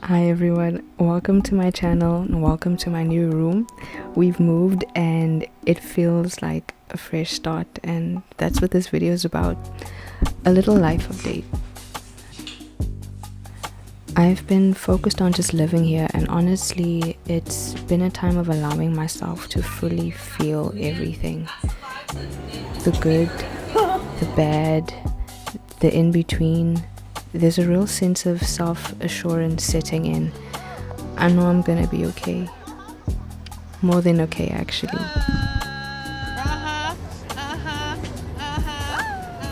Hi everyone, welcome to my channel and welcome to my new room. We've moved and it feels like a fresh start, and that's what this video is about. A little life update. I've been focused on just living here, and honestly it's been a time of allowing myself to fully feel everything. The good, the bad, the in-between. There's a real sense of self-assurance setting in. I know I'm gonna be okay. More than okay, actually.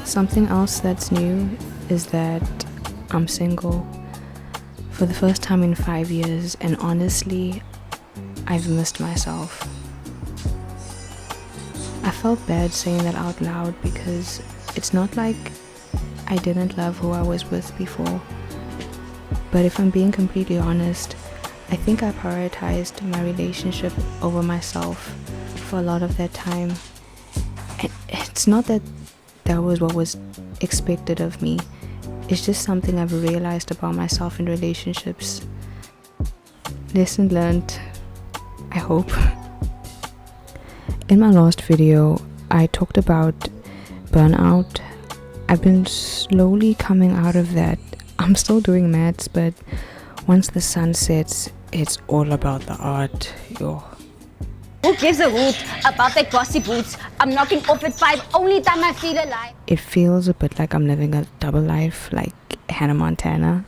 Something else that's new is that I'm single for the first time in 5 years, and honestly, I've missed myself. I felt bad saying that out loud because it's not like I didn't love who I was with before. But if I'm being completely honest, I think I prioritized my relationship over myself for a lot of that time. And it's not that that was what was expected of me. It's just something I've realized about myself in relationships. Lesson learned, I hope. In my last video, I talked about burnout. I've been slowly coming out of that. I'm still doing maths, but once the sun sets, it's all about the art. Yo. Who gives a hoot about their glossy boots? I'm knocking off at 5, only time I feel alive. It feels a bit like I'm living a double life, like Hannah Montana.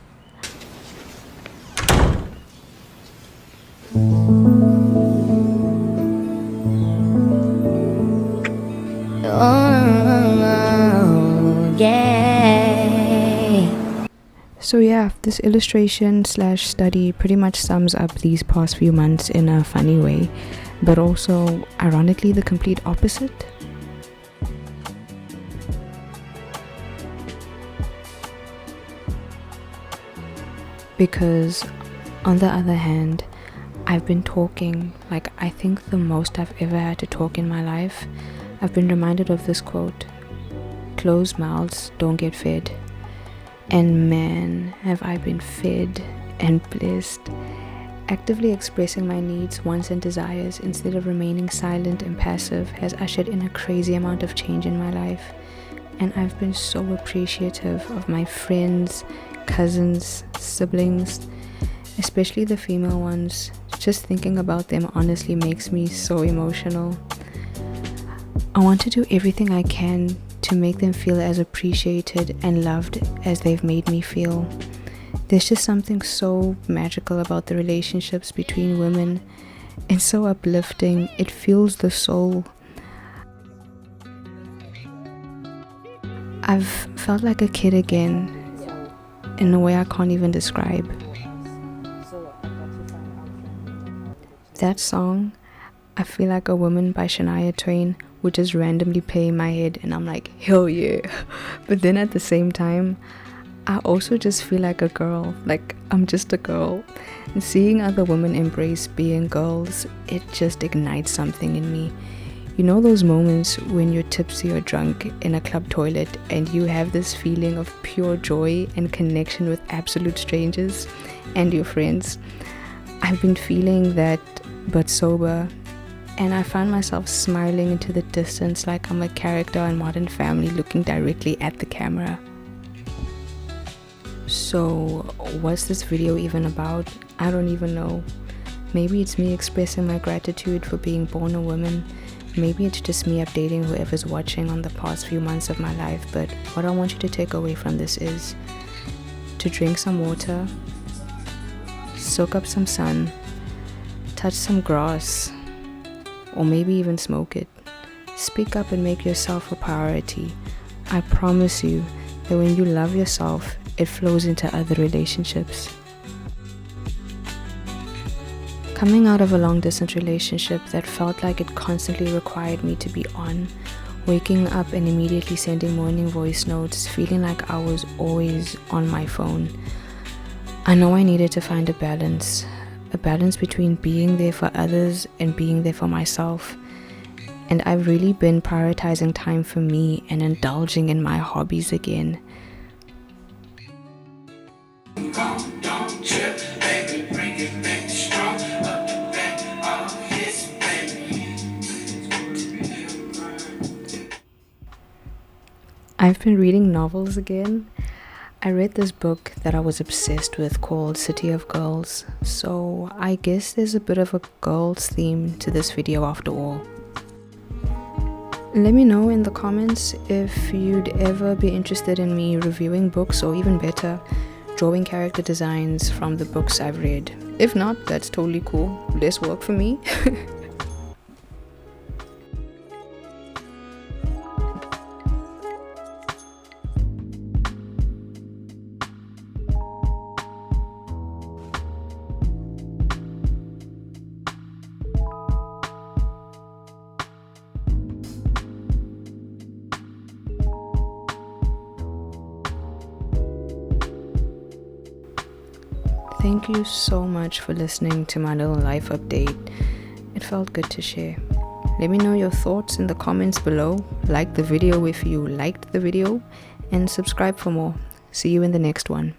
So yeah, this illustration slash study pretty much sums up these past few months in a funny way, but also ironically the complete opposite. Because on the other hand, I've been talking, like I think the most I've ever had to talk in my life. I've been reminded of this quote: closed mouths don't get fed. And man, have I been fed and blessed. Actively expressing my needs, wants and desires instead of remaining silent and passive has ushered in a crazy amount of change in my life. And I've been so appreciative of my friends, cousins, siblings, especially the female ones. Just thinking about them honestly makes me so emotional. I want to do everything I can to make them feel as appreciated and loved as they've made me feel. There's just something so magical about the relationships between women, and so uplifting. It fuels the soul. I've felt like a kid again in a way I can't even describe. That song, I Feel Like a Woman by Shania Twain, would just randomly play in my head, and I'm like, hell yeah. But then at the same time, I also just feel like a girl, like I'm just a girl. And seeing other women embrace being girls, it just ignites something in me. You know those moments when you're tipsy or drunk in a club toilet and you have this feeling of pure joy and connection with absolute strangers and your friends? I've been feeling that, but sober. And I find myself smiling into the distance like I'm a character in Modern Family looking directly at the camera. So what's this video even about? I don't even know. Maybe it's me expressing my gratitude for being born a woman. Maybe it's just me updating whoever's watching on the past few months of my life. But what I want you to take away from this is to drink some water, soak up some sun, touch some grass, or maybe even smoke it. Speak up and make yourself a priority. I promise you that when you love yourself, it flows into other relationships. Coming out of a long-distance relationship that felt like it constantly required me to be on, waking up and immediately sending morning voice notes, feeling like I was always on my phone. I know I needed to find a balance between being there for others and being there for myself. And I've really been prioritizing time for me and indulging in my hobbies again. I've been reading novels again. I read this book that I was obsessed with called City of Girls, so I guess there's a bit of a girls theme to this video after all. Let me know in the comments if you'd ever be interested in me reviewing books, or even better, drawing character designs from the books I've read. If not, that's totally cool. Less work for me. Thank you so much for listening to my little life update. It felt good to share. Let me know your thoughts in the comments below. Like the video if you liked the video, and subscribe for more. See you in the next one.